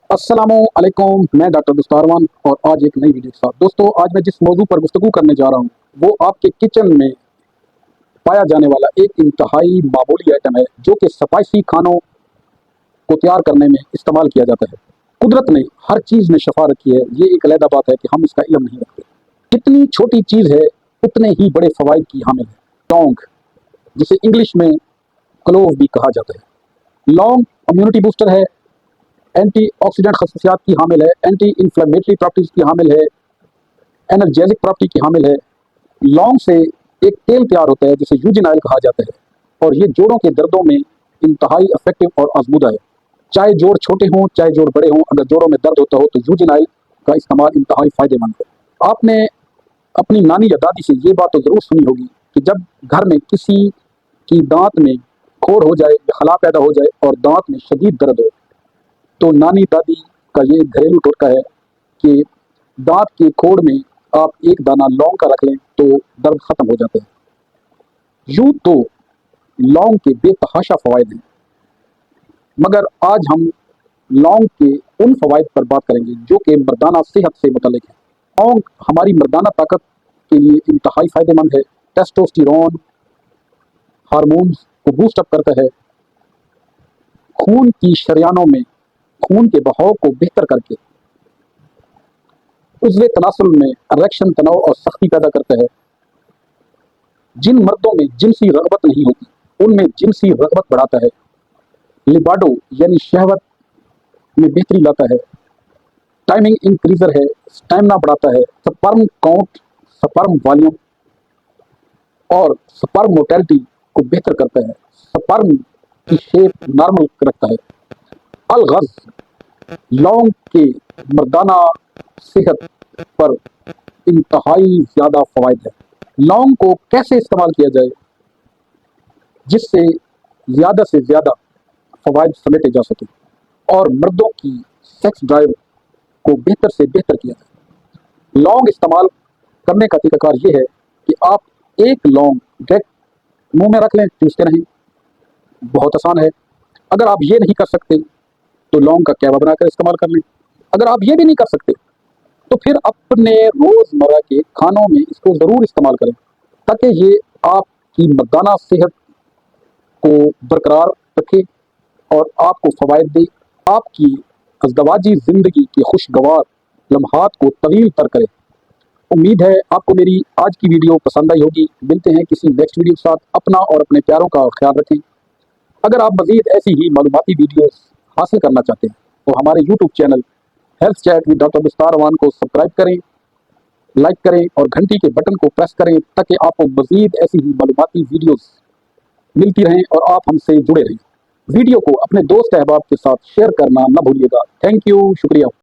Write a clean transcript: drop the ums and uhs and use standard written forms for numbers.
अस्सलामु अलैकुम, मैं डॉक्टर दुस्तारवान और आज एक नई वीडियो के साथ। दोस्तों, आज मैं जिस मौजू पर गुफ्तगू करने जा रहा हूँ वो आपके किचन में पाया जाने वाला एक इंतहाई मामूली आइटम है जो कि स्पाइसी खानों को तैयार करने में इस्तेमाल किया जाता है। कुदरत ने हर चीज़ में शफा रखी है, ये एक अलहदा बात है कि हम इसका इल्म नहीं रखते। कितनी छोटी चीज़ है उतने ही बड़े फ़वाइद की हामिल है। लौंग, जिसे इंग्लिश में क्लोव भी कहा जाता है। लौंग इम्यूनिटी बूस्टर है, एंटी ऑक्सीडेंट खसूसियात की हामिल है, एंटी इन्फ्लेमेटरी प्रॉपर्टीज़ की हामिल है, एनर्जेटिक प्रॉपर्टी की हामिल है। लौंग से एक तेल तैयार होता है जिसे यूजिन ऑयल कहा जाता है और ये जोड़ों के दर्दों में इंतहाई इफेक्टिव और आजमूदा है। चाहे जोड़ छोटे हों चाहे जोड़ बड़े हों, अगर जोड़ों में दर्द होता हो तो यूजिन ऑयल का इस्तेमाल इंतहाई फ़ायदेमंद है। आपने अपनी नानी या दादी से ये बात तो ज़रूर सुनी होगी कि जब घर में किसी की दांत में खोड़ हो जाए या खला पैदा हो जाए और दांत में शदीद दर्द हो तो नानी दादी का ये घरेलू टोटका है कि दांत के खोड़ में आप एक दाना लौंग का रख लें तो दर्द खत्म हो जाता है। यूं तो लौंग के बेतहाशा फ़वाइद हैं, मगर आज हम लौंग के उन फ़वाइद पर बात करेंगे जो कि मर्दाना सेहत से मुतल्लिक है। लौंग हमारी मर्दाना ताकत के लिए इंतहाई फ़ायदेमंद है। टेस्टोस्टेरोन हार्मोन्स को बूस्ट अप करता है। खून की शरियानों में खून के बहाव को बेहतर करके उज़्वे तनासुल में इरेक्शन, तनाव और सख्ती पैदा करता है। जिन मर्दों में जिनसी रग़बत नहीं होती उनमें जिनसी रग़बत बढ़ाता है। लिबाडो यानी शहवत में बेहतरी लाता है। टाइमिंग इंक्रीजर है, स्टैमिना बढ़ाता है। स्पर्म काउंट, स्पर्म वॉल्यूम और स्पर्म मोटेलिटी को बेहतर करता है। स्पर्म की शेप नॉर्मल रखता है। अलगज़ लौंग के मर्दाना सेहत पर इंतहाई ज़्यादा फ़वाइद है। लौंग को कैसे इस्तेमाल किया जाए जिससे ज़्यादा से ज़्यादा फ़वाइद समेटे जा सके और मर्दों की सेक्स ड्राइव को बेहतर से बेहतर किया जाए। लौंग इस्तेमाल करने का तरीक़ाकार ये है कि आप एक लौंग डायरेक्ट मुंह में रख लें, चूसते रहें। बहुत आसान है। अगर आप ये नहीं कर सकते तो लौंग का कहवा बनाकर इस्तेमाल कर लें। अगर आप ये भी नहीं कर सकते तो फिर अपने रोज़मर्रा के खानों में इसको ज़रूर इस्तेमाल करें ताकि ये आपकी मर्दाना सेहत को बरकरार रखे और आपको फ़वाइद दे, आपकी अज़दवाजी ज़िंदगी की खुशगवार लम्हात को तवील तर करे। उम्मीद है आपको मेरी आज की वीडियो पसंद आई होगी। मिलते हैं किसी नेक्स्ट वीडियो के साथ। अपना और अपने प्यारों का ख्याल रखें। अगर आप मज़ीद ऐसी ही मालूमाती वीडियोस हासिल करना चाहते हैं तो हमारे YouTube channel health chat with doctor दुस्तारवान को सब्सक्राइब करें, लाइक करें और घंटी के बटन को प्रेस करें ताकि आपको मज़ीद ऐसी ही मालूमाती वीडियोस मिलती रहें और आप हमसे जुड़े रहें। वीडियो को अपने दोस्त अहबाब के साथ शेयर करना न भूलिएगा। थैंक यू, शुक्रिया।